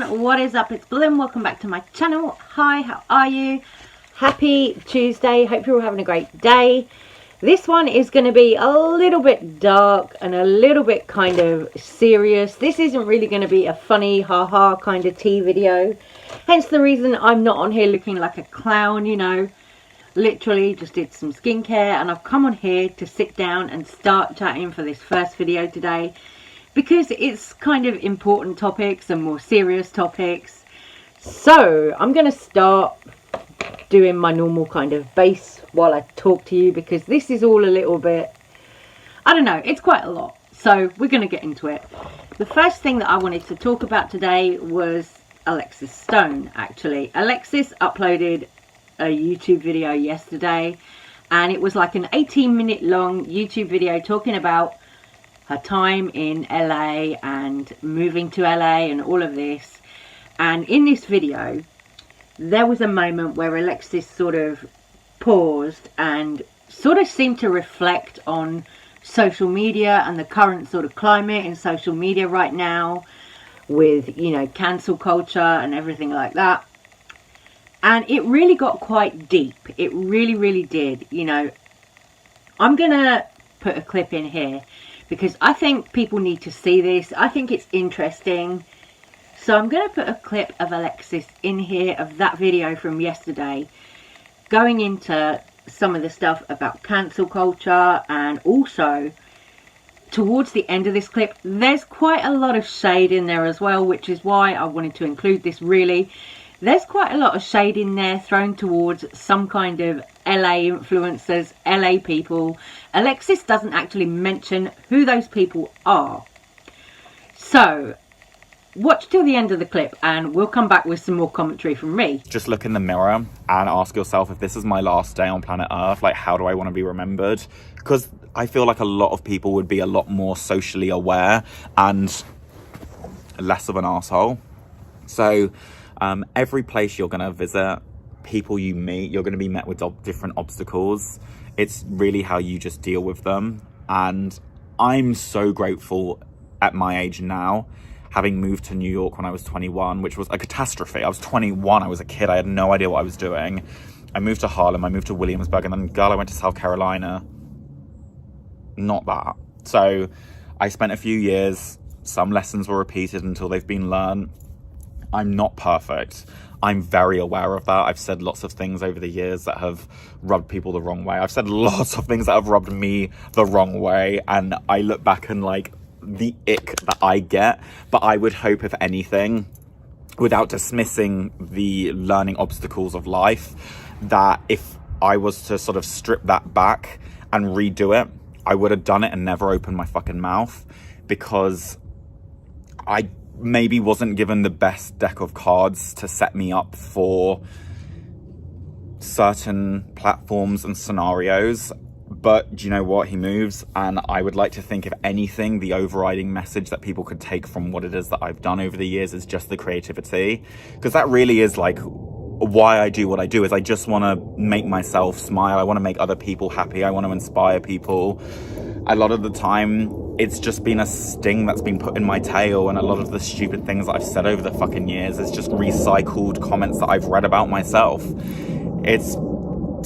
everyone, what is up? It's Blum. Welcome back to my channel. Hi, how are you? Happy Tuesday. Hope you're all having a great day. This one is going to be a little bit dark and a little bit kind of serious. This isn't really going to be a funny haha kind of tea video. Hence the reason I'm not on here looking like a clown, you know. Literally just did some skincare and I've come on here to sit down and start chatting for this first video today, because it's kind of important topics and more serious topics. So I'm going to start doing my normal kind of bass while I talk to you, because this is all a little bit, I don't know, it's quite a lot. So we're going to get into it. The first thing that I wanted to talk about today was Alexis Stone, actually. Alexis uploaded a YouTube video yesterday, and it was like an 18-minute long YouTube video talking about her time in LA and moving to LA and all of this. And in this video there was a moment where Alexis sort of paused and sort of seemed to reflect on social media and the current sort of climate in social media right now, with, you know, cancel culture and everything like that. And it really got quite deep. It really did. You know, I'm gonna put a clip in here because I think people need to see this. I think it's interesting. So I'm going to put a clip of Alexis in here of that video from yesterday, going into some of the stuff about cancel culture, and also towards the end of this clip there's quite a lot of shade in there as well, which is why I wanted to include this. Really, there's quite a lot of shade in there thrown towards some kind of LA influencers, LA people. Alexis doesn't actually mention who those people are. So watch till the end of the clip and we'll come back with some more commentary from me. Just look in the mirror and ask yourself, if this is my last day on planet Earth, like, how do I want to be remembered? Because I feel like a lot of people would be a lot more socially aware and less of an asshole. So every place you're going to visit, people you meet, you're going to be met with different obstacles. It's really how you just deal with them. And I'm so grateful at my age now, having moved to New York when I was 21, which was a catastrophe. I was 21, I was a kid, I had no idea what I was doing. I moved to Harlem, I moved to Williamsburg, and then, girl, I went to South Carolina. Not that. So I spent a few years, some lessons were repeated until they've been learned. I'm not perfect. I'm very aware of that. I've said lots of things over the years that have rubbed people the wrong way. I've said lots of things that have rubbed me the wrong way, and I look back and like the ick that I get. But I would hope, if anything, without dismissing the learning obstacles of life, that if I was to sort of strip that back and redo it, I would have done it and never opened my fucking mouth, because I maybe wasn't given the best deck of cards to set me up for certain platforms and scenarios. But do you know what? He moves, and I would like to think, if anything, the overriding message that people could take from what it is that I've done over the years is just the creativity. Because that really is like why I do what I do, is I just want to make myself smile. I want to make other people happy. I want to inspire people. A lot of the time, it's just been a sting that's been put in my tail, and a lot of the stupid things that I've said over the fucking years is just recycled comments that I've read about myself. It's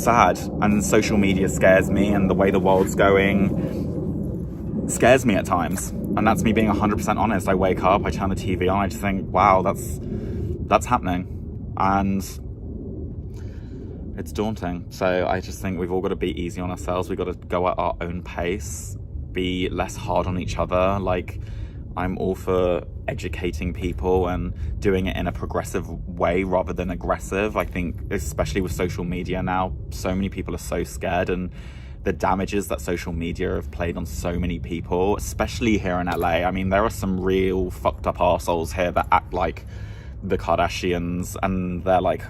sad, and social media scares me, and the way the world's going scares me at times. And that's me being 100% honest. I wake up, I turn the TV on, I just think, wow, that's happening. And it's daunting. So I just think we've all got to be easy on ourselves. We've got to go at our own pace, be less hard on each other. Like, I'm all for educating people and doing it in a progressive way rather than aggressive. I think, especially with social media now, so many people are so scared, and the damages that social media have played on so many people, especially here in LA. I mean, there are some real fucked up arseholes here that act like the Kardashians, and they're like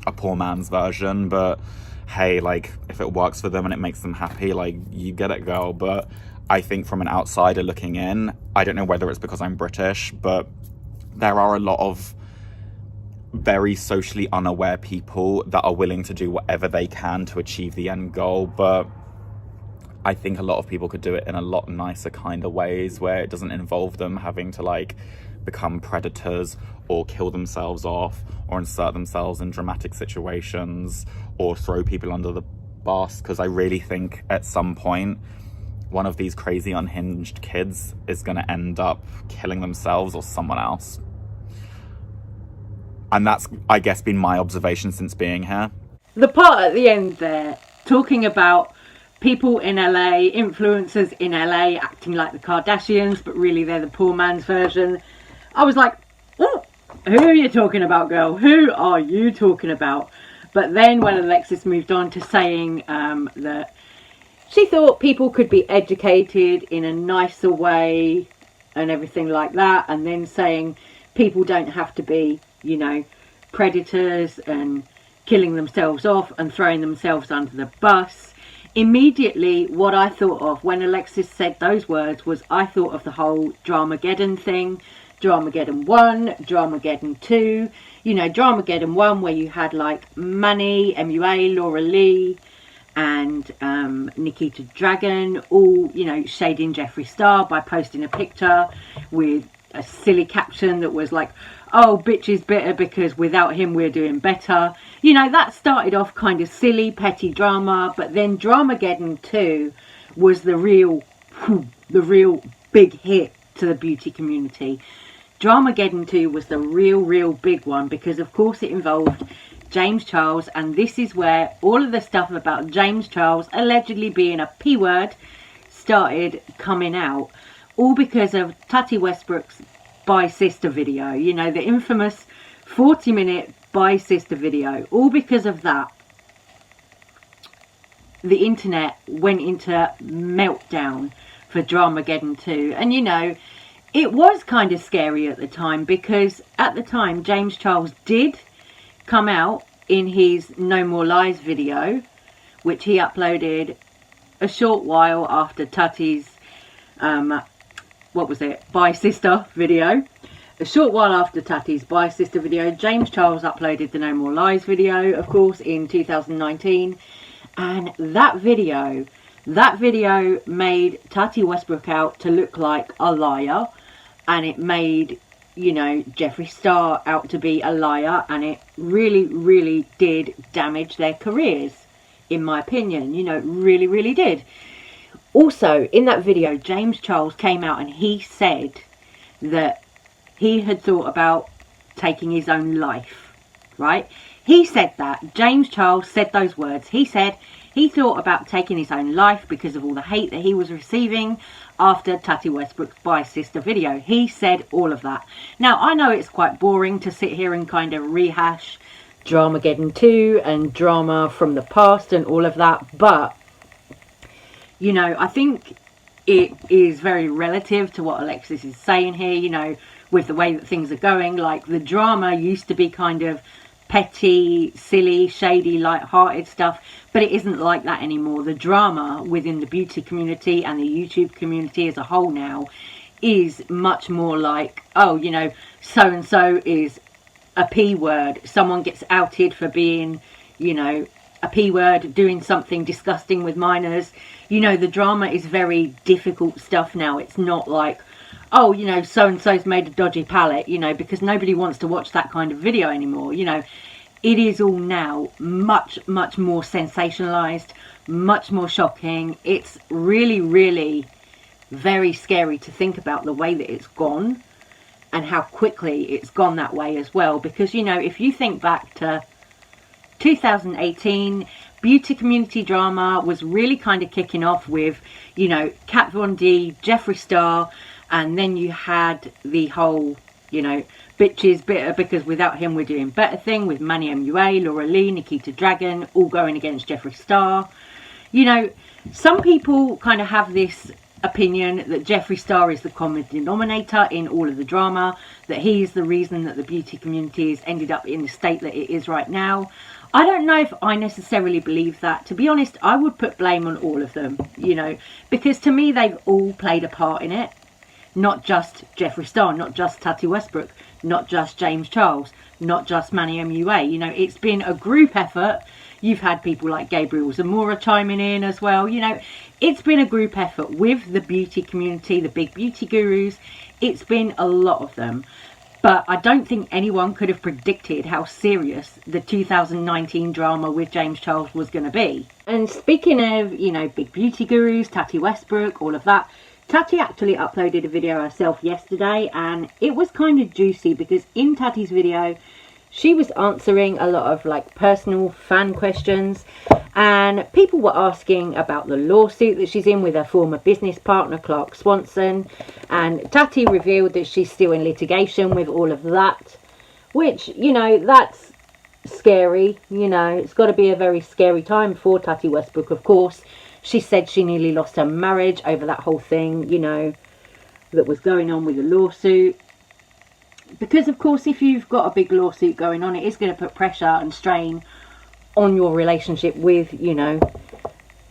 a poor man's version. But hey, like, if it works for them and it makes them happy, like, you get it, girl. But I think from an outsider looking in, I don't know whether it's because I'm British, but there are a lot of very socially unaware people that are willing to do whatever they can to achieve the end goal. But I think a lot of people could do it in a lot nicer kind of ways, where it doesn't involve them having to like become predators or kill themselves off or insert themselves in dramatic situations or throw people under the bus, because I really think at some point one of these crazy unhinged kids is going to end up killing themselves or someone else. And that's, I guess, been my observation since being here. The part at the end there, talking about people in LA, influencers in LA acting like the Kardashians, but really they're the poor man's version. I was like, oh, who are you talking about, girl? Who are you talking about? But then when Alexis moved on to saying that she thought people could be educated in a nicer way and everything like that, and then saying people don't have to be, you know, predators and killing themselves off and throwing themselves under the bus. Immediately what I thought of when Alexis said those words was, I thought of the whole Dramageddon thing. Dramageddon 1, Dramageddon 2, you know, Dramageddon 1 where you had like Manny, MUA, Laura Lee and Nikita Dragon all, you know, shading Jeffree Star by posting a picture with a silly caption that was like, oh, bitch is bitter because without him we're doing better. You know, that started off kind of silly, petty drama, but then Dramageddon 2 was the real big hit to the beauty community. Dramageddon 2 was the real big one because, of course, it involved James Charles, and this is where all of the stuff about James Charles allegedly being a P-word started coming out, all because of Tati Westbrook's Bye Sister video, you know, the infamous 40-minute Bye Sister video. All because of that, the internet went into meltdown for Dramageddon 2, and you know, it was kind of scary at the time because at the time James Charles did come out in his No More Lies video, which he uploaded a short while after Tati's Bye Sister video. A short while after Tati's Bye Sister video, James Charles uploaded the No More Lies video, of course, in 2019, and that video made Tati Westbrook out to look like a liar, and it made, you know, Jeffree Star out to be a liar, and it really did damage their careers, in my opinion. You know, it really did. Also, in that video, James Charles came out and he said that he had thought about taking his own life, right? He said that. James Charles said those words. He said he thought about taking his own life because of all the hate that he was receiving after Tati Westbrook's Bye Sister video. He said all of that. Now, I know it's quite boring to sit here and kind of rehash Dramageddon 2 and drama from the past and all of that, but, you know, I think it is very relative to what Alexis is saying here, you know, with the way that things are going. Like, the drama used to be kind of petty, silly, shady, light-hearted stuff, but it isn't like that anymore. The drama within the beauty community and the YouTube community as a whole now is much more like, oh, you know, so-and-so is a P-word. Someone gets outed for being, you know, a P-word, doing something disgusting with minors. You know, the drama is very difficult stuff now. It's not like, oh, you know, so-and-so's made a dodgy palette, you know, because nobody wants to watch that kind of video anymore. You know, it is all now much more sensationalized, much more shocking. It's really very scary to think about the way that it's gone and how quickly it's gone that way as well. Because, you know, if you think back to 2018, beauty community drama was really kind of kicking off with, you know, Kat Von D, Jeffree Star, and then you had the whole, you know, bitches bitter because without him we're doing better thing with Manny MUA, Laura Lee, Nikita Dragon, all going against Jeffree Star. You know, some people kind of have this opinion that Jeffree Star is the common denominator in all of the drama, that he's the reason that the beauty community has ended up in the state that it is right now. I don't know if I necessarily believe that. To be honest, I would put blame on all of them, you know, because to me they've all played a part in it. Not just Jeffree Star, not just Tati Westbrook, not just James Charles, not just Manny MUA. You know, it's been a group effort. You've had people like Gabriel Zamora chiming in as well. You know, it's been a group effort with the beauty community, the big beauty gurus. It's been a lot of them. But I don't think anyone could have predicted how serious the 2019 drama with James Charles was going to be. And speaking of, you know, big beauty gurus, Tati Westbrook, all of that, Tati actually uploaded a video herself yesterday, and it was kind of juicy because in Tati's video, she was answering a lot of like personal fan questions, and people were asking about the lawsuit that she's in with her former business partner Clark Swanson, and Tati revealed that she's still in litigation with all of that, which, you know, that's scary. You know, it's got to be a very scary time for Tati Westbrook. Of course, she said she nearly lost her marriage over that whole thing, you know, that was going on with the lawsuit. Because, of course, if you've got a big lawsuit going on, it is going to put pressure and strain on your relationship with, you know,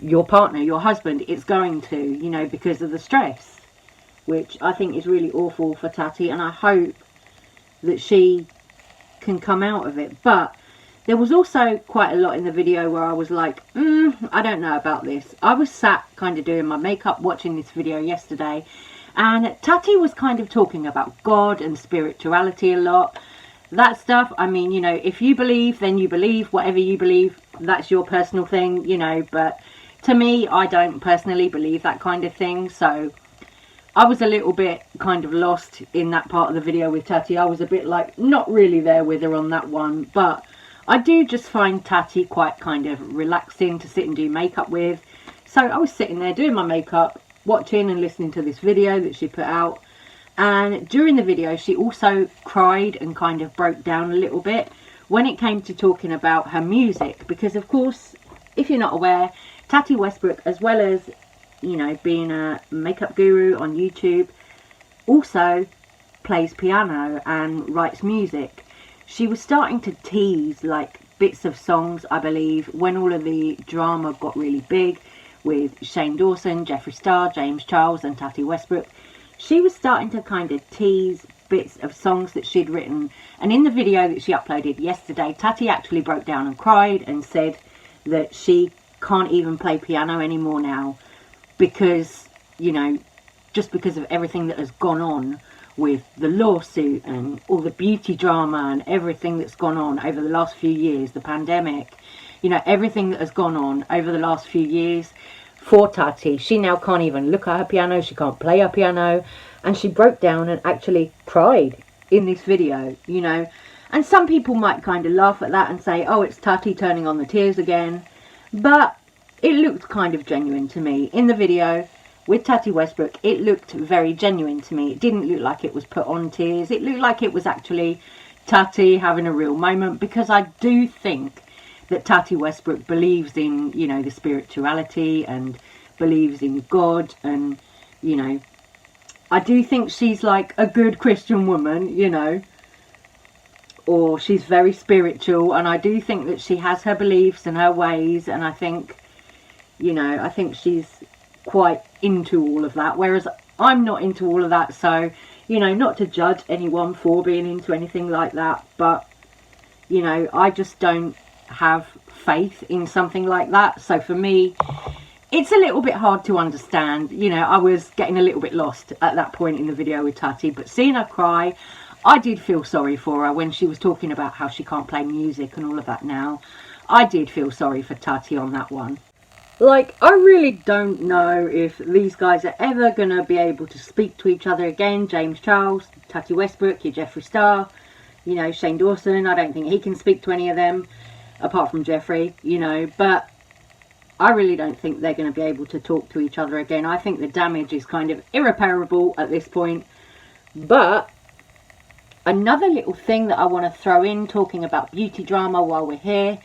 your partner, your husband. It's going to, you know, because of the stress, which I think is really awful for Tati. And I hope that she can come out of it. But there was also quite a lot in the video where I was like, I don't know about this. I was sat kind of doing my makeup, watching this video yesterday. And Tati was kind of talking about God and spirituality a lot. That stuff, I mean, you know, if you believe, then you believe. Whatever you believe, that's your personal thing, you know. But to me, I don't personally believe that kind of thing. So I was a little bit kind of lost in that part of the video with Tati. I was a bit like, not really there with her on that one. But I do just find Tati quite kind of relaxing to sit and do makeup with. So I was sitting there doing my makeup, watching and listening to this video that she put out, and during the video she also cried and kind of broke down a little bit when it came to talking about her music, because of course, if you're not aware, Tati Westbrook, as well as, you know, being a makeup guru on YouTube, also plays piano and writes music. She was starting to tease like bits of songs, I believe, when all of the drama got really big with Shane Dawson, Jeffree Star, James Charles and Tati Westbrook. She was starting to kind of tease bits of songs that she'd written. And in the video that she uploaded yesterday, Tati actually broke down and cried and said that she can't even play piano anymore now because, you know, just because of everything that has gone on with the lawsuit and all the beauty drama and everything that's gone on over the last few years, the pandemic, you know, everything that has gone on over the last few years for Tati. She now can't even look at her piano. She can't play her piano. And she broke down and actually cried in this video, you know. And some people might kind of laugh at that and say, oh, it's Tati turning on the tears again. But it looked kind of genuine to me. In the video with Tati Westbrook, it looked very genuine to me. It didn't look like it was put on tears. It looked like it was actually Tati having a real moment, because I do think that Tati Westbrook believes in, you know, the spirituality and believes in God, and, you know, I do think she's like a good Christian woman, you know, or she's very spiritual, and I do think that she has her beliefs and her ways, and I think, you know, I think she's quite into all of that, whereas I'm not into all of that. So, you know, not to judge anyone for being into anything like that, but, you know, I just don't have faith in something like that. So for me, it's a little bit hard to understand. You know, I was getting a little bit lost at that point in the video with Tati, but seeing her cry, I did feel sorry for her when she was talking about how she can't play music and all of that now. I did feel sorry for Tati on that one. Like, I really don't know if these guys are ever going to be able to speak to each other again. James Charles, Tati Westbrook, your Jeffree Star, you know, Shane Dawson, I don't think he can speak to any of them, apart from Jeffree, you know, but I really don't think they're going to be able to talk to each other again. I think the damage is kind of irreparable at this point. But another little thing that I want to throw in, talking about beauty drama while we're here,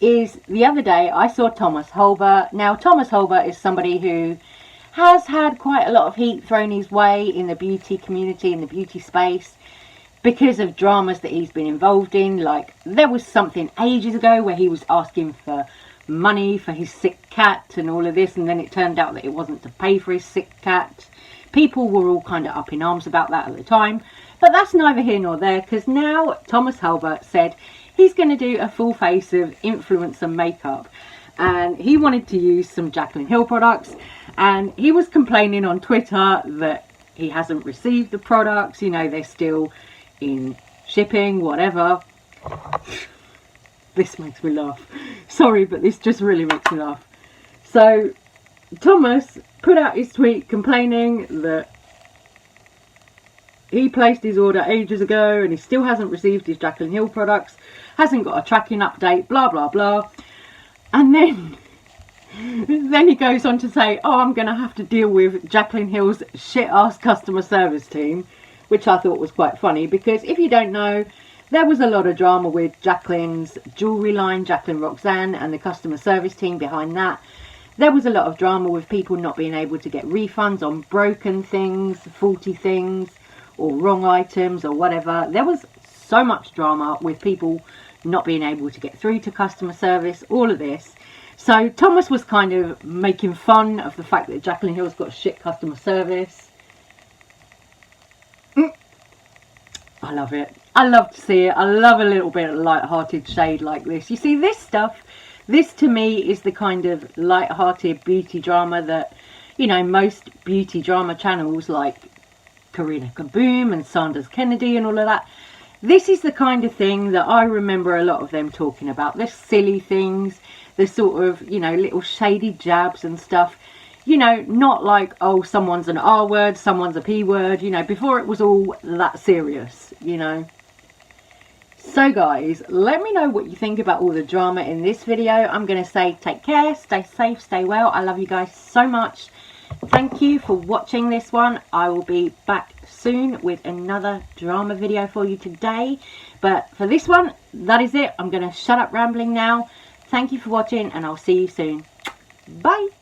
is the other day I saw Thomas Halbert. Now, Thomas Halbert is somebody who has had quite a lot of heat thrown his way in the beauty community, in the beauty space, because of dramas that he's been involved in. Like, there was something ages ago where he was asking for money for his sick cat and all of this, and then it turned out that it wasn't to pay for his sick cat People were all kind of up in arms about that at the time, but that's neither here nor there, because now Thomas Halbert said he's going to do a full face of influencer makeup, and he wanted to use some Jaclyn Hill products, and he was complaining on Twitter that he hasn't received the products, you know, they're still in shipping, whatever. This makes me laugh. Sorry, but this just really makes me laugh. So Thomas put out his tweet complaining that he placed his order ages ago and he still hasn't received his Jaclyn Hill products, hasn't got a tracking update, blah blah blah. And then he goes on to say, oh, I'm going to have to deal with Jaclyn Hill's shit ass customer service team, which I thought was quite funny, because if you don't know, there was a lot of drama with Jaclyn's jewellery line, Jaclyn Roxanne, and the customer service team behind that. There was a lot of drama with people not being able to get refunds on broken things, faulty things, or wrong items, or whatever. There was so much drama with people not being able to get through to customer service, all of this. So Thomas was kind of making fun of the fact that Jaclyn Hill's got shit customer service. I love it. I love to see it. I love a little bit of light-hearted shade like this. You see, this stuff, this to me is the kind of light-hearted beauty drama that, you know, most beauty drama channels like Karina Kaboom and Sanders Kennedy and all of that, this is the kind of thing that I remember a lot of them talking about. The silly things, the sort of, you know, little shady jabs and stuff. You know, not like, oh, someone's an R word, someone's a P word, you know, before it was all that serious, you know. So guys, let me know what you think about all the drama in this video. I'm going to say take care, stay safe, stay well. I love you guys so much. Thank you for watching this one. I will be back soon with another drama video for you today. But for this one, that is it. I'm going to shut up rambling now. Thank you for watching and I'll see you soon. Bye.